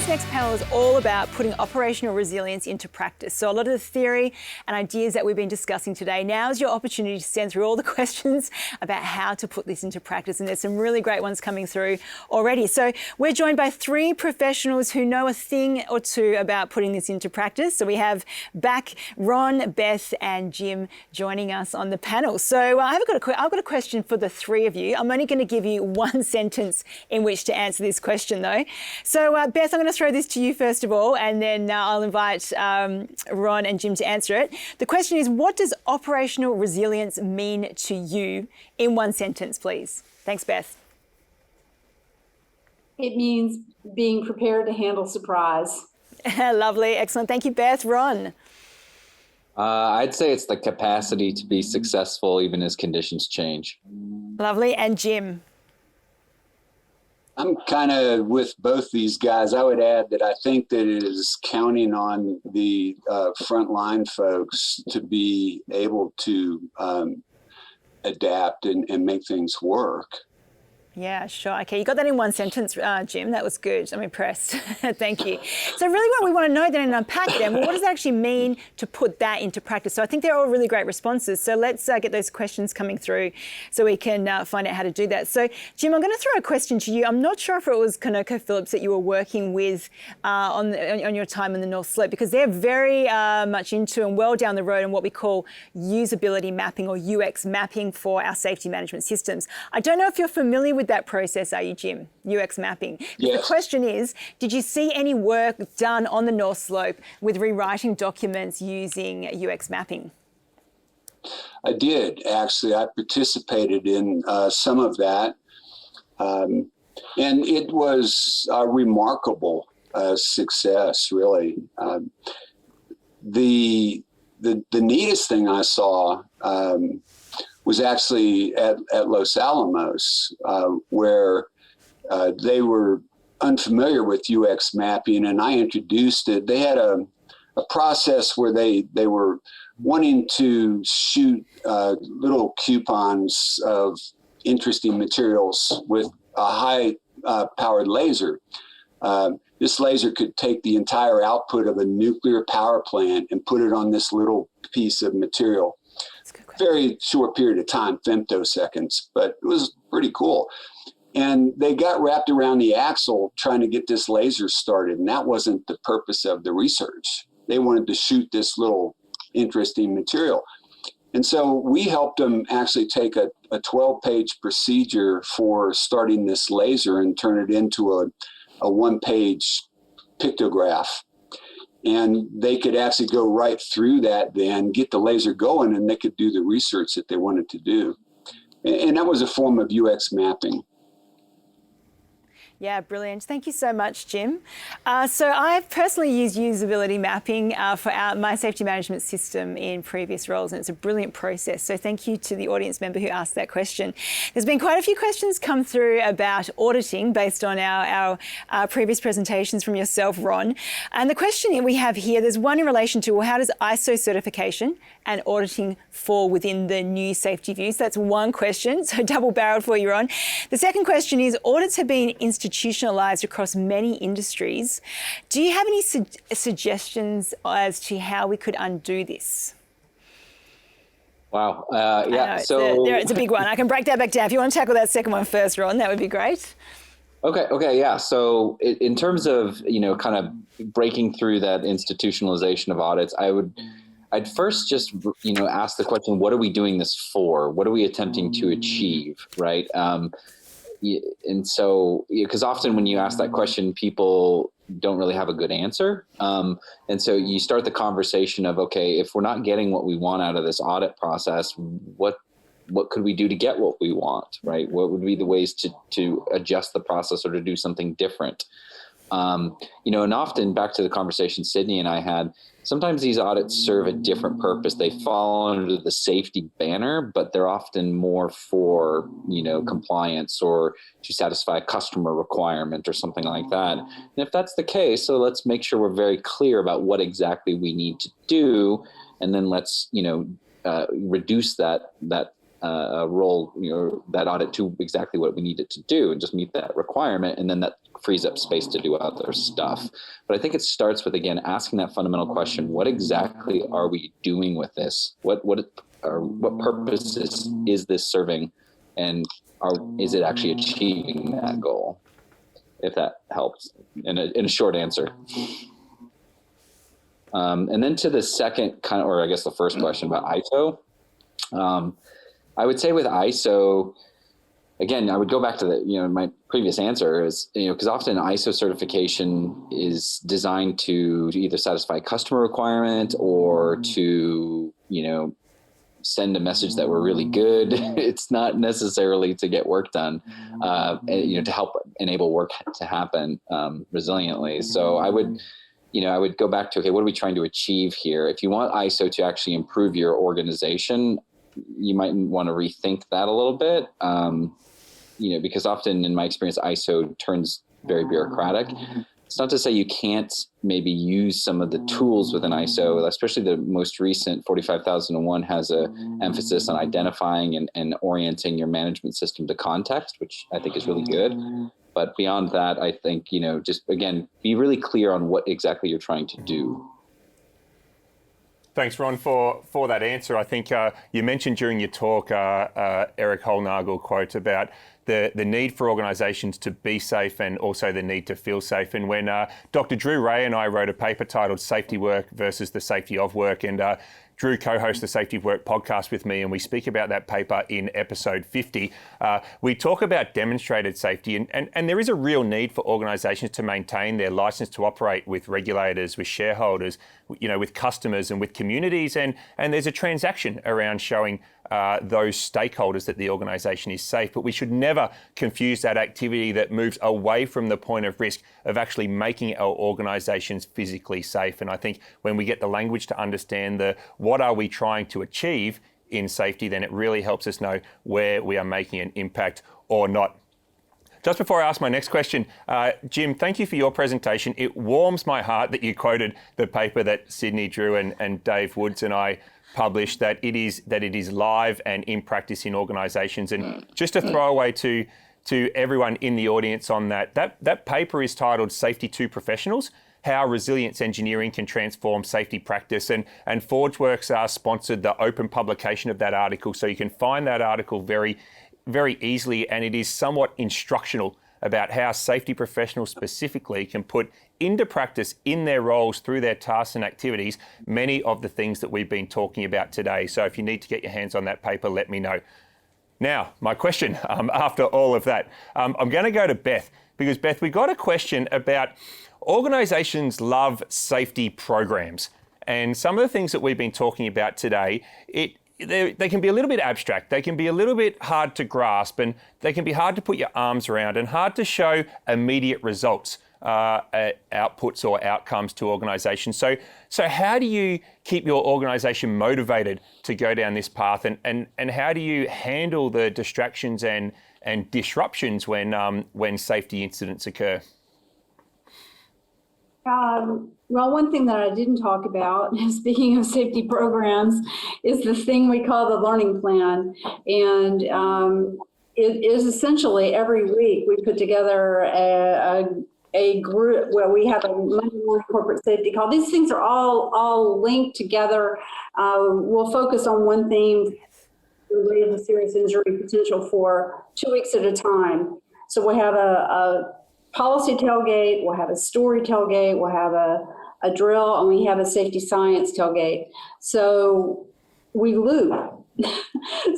This next panel is all about putting operational resilience into practice. So a lot of the theory and ideas that we've been discussing today, now is your opportunity to send through all the questions about how to put this into practice. And there's some really great ones coming through already. So we're joined by three professionals who know a thing or two about putting this into practice. So we have back Ron, Beth and Jim joining us on the panel. So I've got a question for the three of you. I'm only going to give you one sentence in which to answer this question though. So Beth, I'm going to throw this to you first of all, and then I'll invite Ron and Jim to answer it. The question is, what does operational resilience mean to you in one sentence, please? Thanks, Beth. It means being prepared to handle surprise. Lovely, excellent. Thank you, Beth. Ron? I'd say it's the capacity to be successful even as conditions change. Lovely. And Jim? I'm kind of with both these guys. I would add that I think that it is counting on the frontline folks to be able to adapt and make things work. Yeah, sure. Okay, you got that in one sentence, Jim. That was good. I'm impressed. Thank you. So really what we want to know then and unpack them, well, what does it actually mean to put that into practice? So I think they're all really great responses. So let's get those questions coming through so we can find out how to do that. So Jim, I'm going to throw a question to you. I'm not sure if it was ConocoPhillips that you were working with on your time in the North Slope, because they're very much into and well down the road in what we call usability mapping or UX mapping for our safety management systems. I don't know if you're familiar with that process, are you, Jim? UX mapping. Yes. The question is, did you see any work done on the North Slope with rewriting documents using UX mapping? I did, actually. I participated in some of that. And it was a remarkable success, really. The neatest thing I saw was actually at Los Alamos, where they were unfamiliar with UX mapping, and I introduced it. They had a process where they were wanting to shoot little coupons of interesting materials with a high-powered laser. This laser could take the entire output of a nuclear power plant and put it on this little piece of material. Very short period of time, femtoseconds, but it was pretty cool. And they got wrapped around the axle trying to get this laser started, and that wasn't the purpose of the research. They wanted to shoot this little interesting material. And so we helped them actually take a 12-page procedure for starting this laser and turn it into a one-page pictograph. And they could actually go right through that then, get the laser going, and they could do the research that they wanted to do. And that was a form of UX mapping. Yeah, brilliant. Thank you so much, Jim. So I've personally used usability mapping for my safety management system in previous roles, and it's a brilliant process. So thank you to the audience member who asked that question. There's been quite a few questions come through about auditing based on our previous presentations from yourself, Ron. And the question we have here, there's one in relation to, well, how does ISO certification and auditing fall within the new safety views? That's one question, so double-barreled for you, Ron. The second question is, audits have been institutionalized across many industries. Do you have any suggestions as to how we could undo this? Wow. Yeah. It's a big one. I can break that back down. If you want to tackle that second one first, Ron, that would be great. Okay. Yeah. So in terms of, kind of breaking through that institutionalization of audits, I'd first just, ask the question, what are we doing this for? What are we attempting to achieve, right? And so, because often when you ask that question, people don't really have a good answer. And so you start the conversation of, okay, if we're not getting what we want out of this audit process, what could we do to get what we want, right? What would be the ways to adjust the process or to do something different? And often back to the conversation Sydney and I had, sometimes these audits serve a different purpose. They fall under the safety banner, but they're often more for, compliance or to satisfy a customer requirement or something like that. And if that's the case, so let's make sure we're very clear about what exactly we need to do. And then let's, reduce that role, that audit to exactly what we need it to do and just meet that requirement. And then that frees up space to do other stuff. But I think it starts with, again, asking that fundamental question: what exactly are we doing with this? What purpose is this serving, and is it actually achieving that goal? If that helps in a short answer. And then to the second kind of, or I guess the first question about ISO, I would say with ISO, again, I would go back to my previous answer is, because often ISO certification is designed to either satisfy a customer requirement or to, send a message that we're really good. It's not necessarily to get work done, to help enable work to happen resiliently. So I would go back to, okay, what are we trying to achieve here? If you want ISO to actually improve your organization, you might want to rethink that a little bit, because often in my experience, ISO turns very bureaucratic. It's not to say you can't maybe use some of the tools within ISO, especially the most recent 45001 has an emphasis on identifying and orienting your management system to context, which I think is really good. But beyond that, I think, just, again, be really clear on what exactly you're trying to do. Thanks, Ron, for that answer. I think you mentioned during your talk, Eric Holnagel quote about the need for organisations to be safe and also the need to feel safe. And when Dr. Drew Ray and I wrote a paper titled Safety Work versus the Safety of Work, and Drew co-hosts the Safety of Work podcast with me, and we speak about that paper in episode 50. We talk about demonstrated safety, and there is a real need for organisations to maintain their licence to operate with regulators, with shareholders, with customers and with communities, and there's a transaction around showing those stakeholders that the organisation is safe. But we should never confuse that activity that moves away from the point of risk of actually making our organisations physically safe. And I think when we get the language to understand what are we trying to achieve in safety, then it really helps us know where we are making an impact or not. Just before I ask my next question, Jim, thank you for your presentation. It warms my heart that you quoted the paper that Sydney Drew and Dave Woods and I published, that it is live and in practice in organisations. And just to throw away to everyone in the audience on that paper is titled Safety to Professionals: How Resilience Engineering Can Transform Safety Practice. And ForgeWorks sponsored the open publication of that article, so you can find that article very, very easily, and it is somewhat instructional about how safety professionals specifically can put into practice in their roles through their tasks and activities many of the things that we've been talking about today. So if you need to get your hands on that paper, let me know. Now, my question after all of that, I'm going to go to Beth, because Beth, we got a question about organisations love safety programs, and some of the things that we've been talking about today, they can be a little bit abstract, they can be a little bit hard to grasp, and they can be hard to put your arms around and hard to show immediate results, outputs or outcomes to organisations. So how do you keep your organisation motivated to go down this path, and how do you handle the distractions and disruptions when safety incidents occur? Well, one thing that I didn't talk about, speaking of safety programs, is the thing we call the learning plan. And it is essentially every week we put together a group where we have a Monday morning corporate safety call. These things are all linked together. We'll focus on one theme related to serious injury potential for 2 weeks at a time. So we'll have a policy tailgate, we'll have a story tailgate, we'll have a drill, and we have a safety science tailgate. So we loop.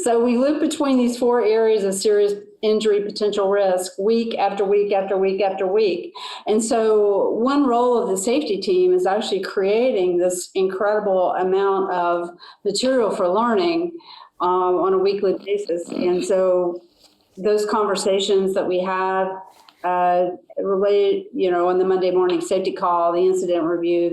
So we loop between these 4 areas of serious injury potential risk week after week after week after week. And so one role of the safety team is actually creating this incredible amount of material for learning on a weekly basis. And so those conversations that we have related, on the Monday morning safety call, the incident review,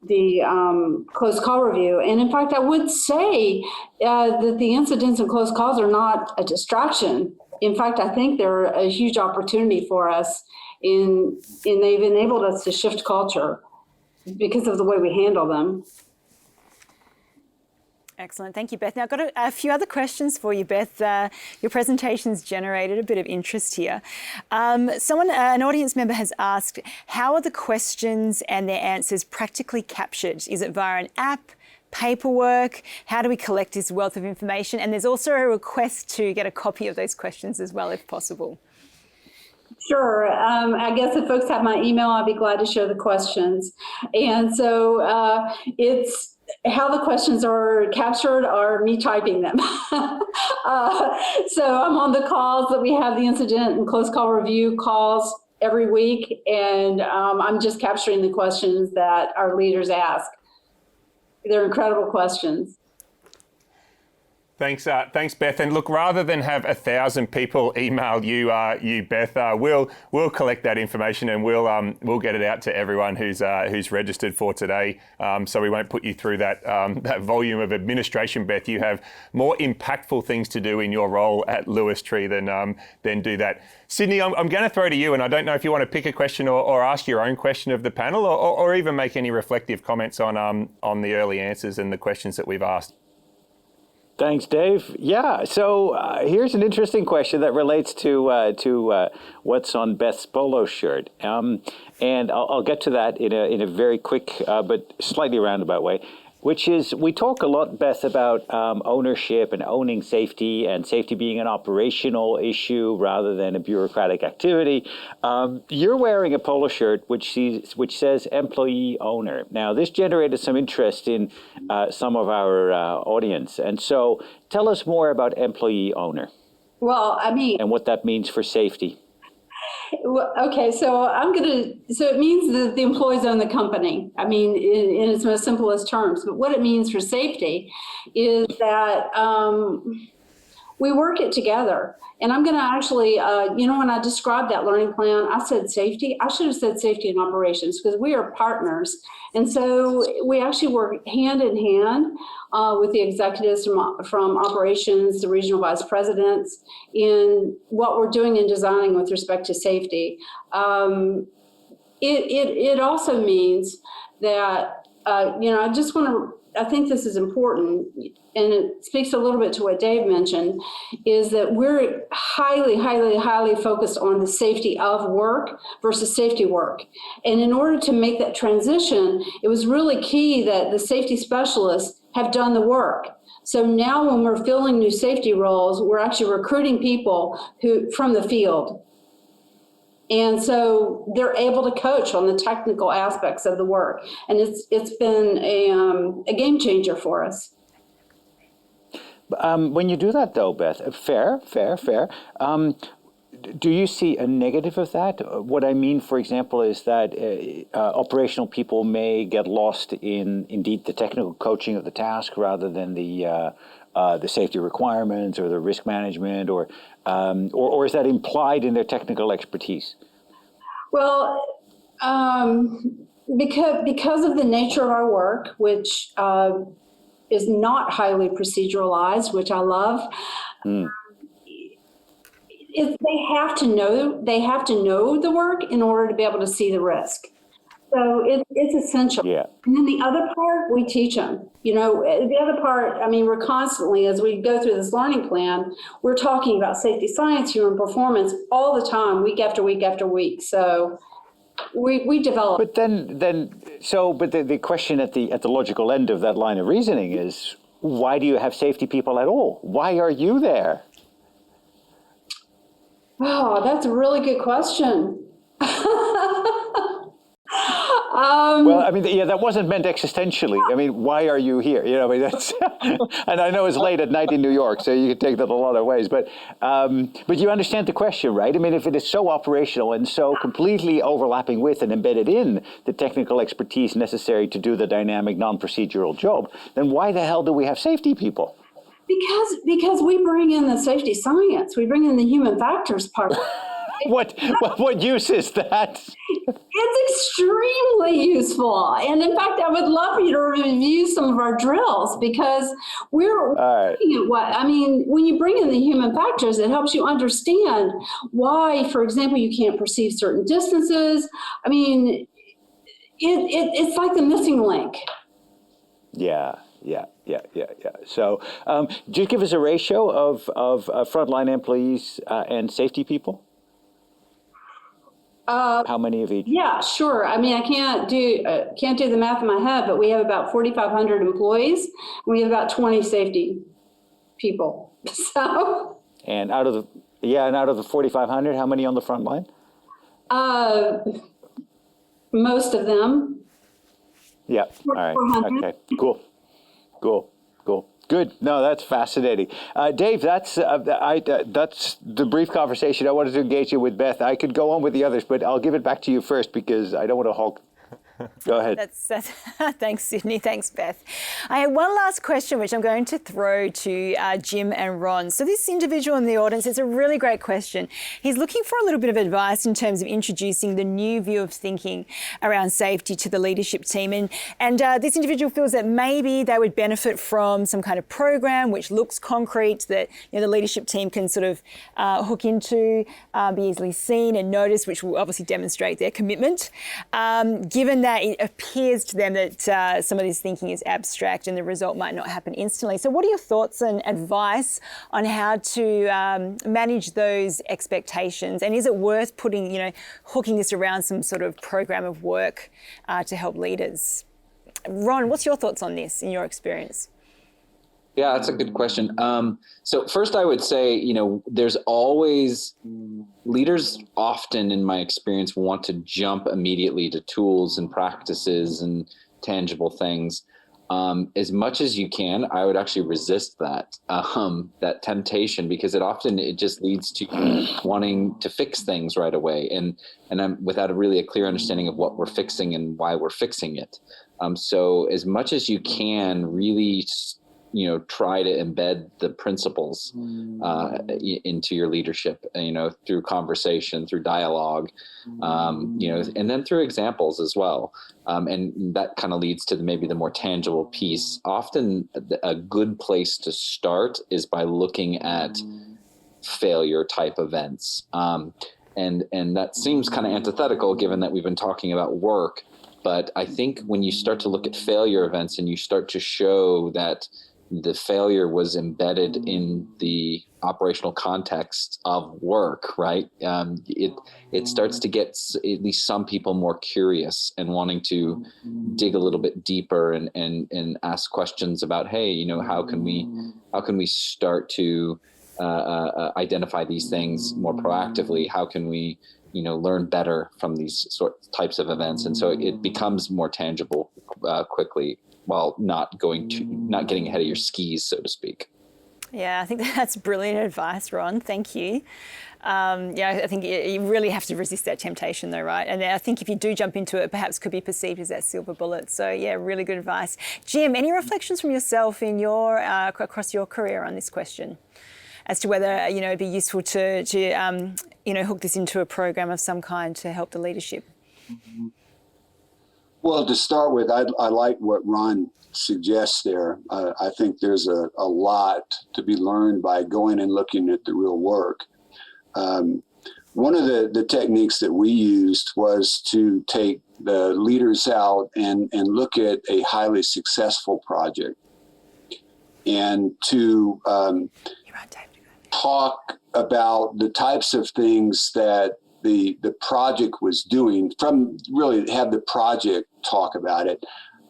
the close call review. And in fact, I would say that the incidents and close calls are not a distraction. In fact, I think they're a huge opportunity for us, and they've enabled us to shift culture because of the way we handle them. Excellent. Thank you, Beth. Now, I've got a few other questions for you, Beth. Your presentation's generated a bit of interest here. An audience member has asked, how are the questions and their answers practically captured? Is it via an app, paperwork? How do we collect this wealth of information? And there's also a request to get a copy of those questions as well, if possible. Sure. I guess if folks have my email, I'll be glad to share the questions. And so it's how the questions are captured are me typing them. So I'm on the calls that we have, the incident and close call review calls every week, and I'm just capturing the questions that our leaders ask. They're incredible questions. Thanks, Beth. And look, rather than have 1,000 people email you, Beth, we'll collect that information and we'll get it out to everyone who's registered for today. So we won't put you through that volume of administration, Beth. You have more impactful things to do in your role at Lewis Tree than do that. Sydney, I'm going to throw to you, and I don't know if you want to pick a question or ask your own question of the panel, or even make any reflective comments on the early answers and the questions that we've asked. Thanks, Dave. Yeah, so here's an interesting question that relates to what's on Beth's polo shirt. And I'll get to that in a very quick but slightly roundabout way, which is we talk a lot, Beth, about ownership and owning safety, and safety being an operational issue rather than a bureaucratic activity. You're wearing a polo shirt which says employee owner. Now, this generated some interest in some of our audience. And so tell us more about employee owner. Well, I mean, and what that means for safety. Okay, so it means that the employees own the company. I mean, in its most simplest terms. But what it means for safety is that we work it together. And I'm going to actually, when I described that learning plan, I said safety. I should have said safety and operations, because we are partners. And so we actually work hand in hand with the executives from operations, the regional vice presidents, in what we're doing and designing with respect to safety. It also means that, I think this is important, and it speaks a little bit to what Dave mentioned, is that we're highly, highly, highly focused on the safety of work versus safety work. And in order to make that transition, it was really key that the safety specialists have done the work. So now when we're filling new safety roles, we're actually recruiting people from the field. And so they're able to coach on the technical aspects of the work. And it's been a game changer for us. When you do that, though, Beth, fair. Do you see a negative of that? What I mean, for example, is that operational people may get lost in, indeed, the technical coaching of the task rather than the safety requirements or the risk management, or is that implied in their technical expertise? Well, because of the nature of our work, which is not highly proceduralized, which I love. They have to know the work in order to be able to see the risk. So it's essential. Yeah. And then the other part, we teach them. The other part, I mean, we're constantly, as we go through this learning plan, we're talking about safety science, human performance all the time, week after week after week. So we develop. But the question at the logical end of that line of reasoning is, why do you have safety people at all? Why are you there? Oh, that's a really good question. Well, I mean, that wasn't meant existentially. I mean, why are you here? That's, and I know it's late at night in New York, so you can take that a lot of ways. But you understand the question, right? I mean, if it is so operational and so completely overlapping with and embedded in the technical expertise necessary to do the dynamic, non-procedural job, then why the hell do we have safety people? Because we bring in the safety science, we bring in the human factors part. What use is that? It's extremely useful. And in fact, I would love for you to review some of our drills, because we're looking at when you bring in the human factors, it helps you understand why, for example, you can't perceive certain distances. I mean, it's like the missing link. Yeah. So just give us a ratio of frontline employees and safety people. How many of each? Yeah, sure. I mean, I can't do the math in my head, but we have about 4,500 employees. And we have about 20 safety people. So. And out of the 4,500, how many on the front line? Most of them. Yeah. All right. 400. Okay. Cool. Good. No, that's fascinating, Dave. That's the brief conversation I wanted to engage you with Beth. I could go on with the others, but I'll give it back to you first because I don't want to hog. Go ahead. That's thanks, Sydney. Thanks, Beth. I have one last question, which I'm going to throw to Jim and Ron. So this individual in the audience, it's a really great question. He's looking for a little bit of advice in terms of introducing the new view of thinking around safety to the leadership team. And this individual feels that maybe they would benefit from some kind of program which looks concrete, that the leadership team can sort of hook into, be easily seen and noticed, which will obviously demonstrate their commitment. Given that it appears to them that some of this thinking is abstract and the result might not happen instantly. So what are your thoughts and advice on how to manage those expectations? And is it worth hooking this around some sort of program of work to help leaders? Ron, what's your thoughts on this in your experience? Yeah, that's a good question. So first I would say, there's always, leaders often in my experience want to jump immediately to tools and practices and tangible things. As much as you can, I would actually resist that temptation, because it just leads to wanting to fix things right away. And I'm without a clear understanding of what we're fixing and why we're fixing it. So as much as you can, really try to embed the principles into your leadership, through conversation, through dialogue, and then through examples as well. And that kind of leads to maybe the more tangible piece. Often a good place to start is by looking at failure type events. And that seems kind of antithetical given that we've been talking about work. But I think when you start to look at failure events and you start to show that the failure was embedded in the operational context of work, right? It starts to get at least some people more curious and wanting to dig a little bit deeper and ask questions about, hey, how can we start to identify these things more proactively? How can we learn better from these types of events? And so it becomes more tangible quickly, while not getting ahead of your skis, so to speak. Yeah, I think that's brilliant advice, Ron. Thank you. I think you really have to resist that temptation though, right? And I think if you do jump into it, perhaps could be perceived as that silver bullet. So yeah, really good advice. Jim, any reflections from yourself in your across your career on this question as to whether, it'd be useful to hook this into a program of some kind to help the leadership? Well, to start with, I like what Ron suggests there. I think there's a lot to be learned by going and looking at the real work. One of the techniques that we used was to take the leaders out and look at a highly successful project and to talk about the types of things that the project was doing, from really have the project talk about it,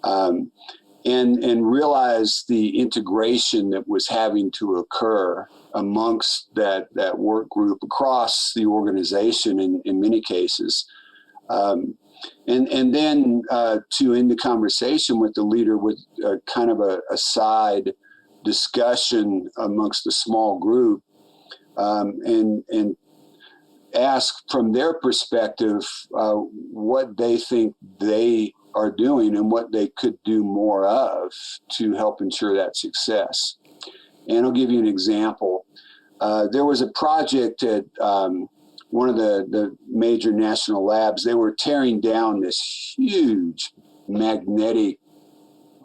and realize the integration that was having to occur amongst that work group across the organization in many cases. And then to end the conversation with the leader with kind of a side discussion amongst the small group, and ask from their perspective what they think they are doing and what they could do more of to help ensure that success. And I'll give you an example. There was a project at one of the major national labs. They were tearing down this huge magnetic,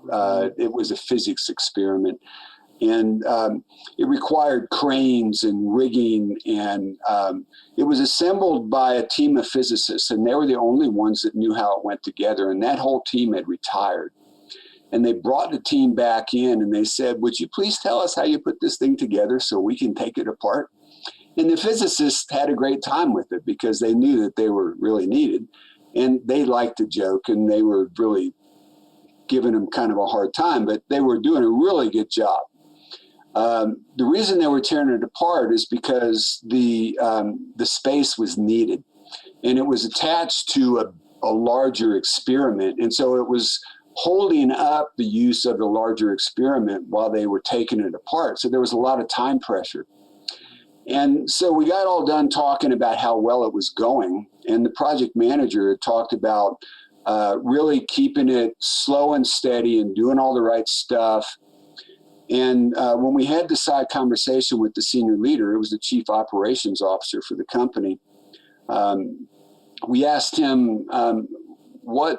it was a physics experiment. And it required cranes and rigging, and it was assembled by a team of physicists, and they were the only ones that knew how it went together, and that whole team had retired. And they brought the team back in and they said, would you please tell us how you put this thing together so we can take it apart? And the physicists had a great time with it because they knew that they were really needed. And they liked to joke, and they were really giving them kind of a hard time, but they were doing a really good job. The reason they were tearing it apart is because the space was needed, and it was attached to a larger experiment. And so it was holding up the use of the larger experiment while they were taking it apart. So there was a lot of time pressure. And so we got all done talking about how well it was going. And the project manager had talked about really keeping it slow and steady and doing all the right stuff. And when we had the side conversation with the senior leader, it was the chief operations officer for the company, we asked him, what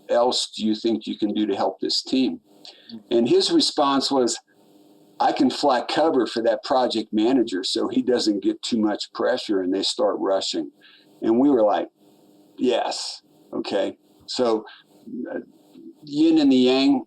else do you think you can do to help this team? And his response was, I can fly cover for that project manager so he doesn't get too much pressure and they start rushing. And we were like, yes, okay. So yin and the yang.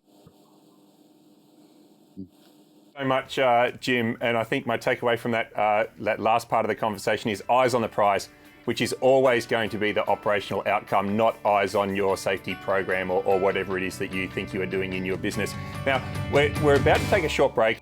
So much, Jim, and I think my takeaway from that last part of the conversation is eyes on the prize, which is always going to be the operational outcome, not eyes on your safety program or whatever it is that you think you are doing in your business. Now, we're about to take a short break.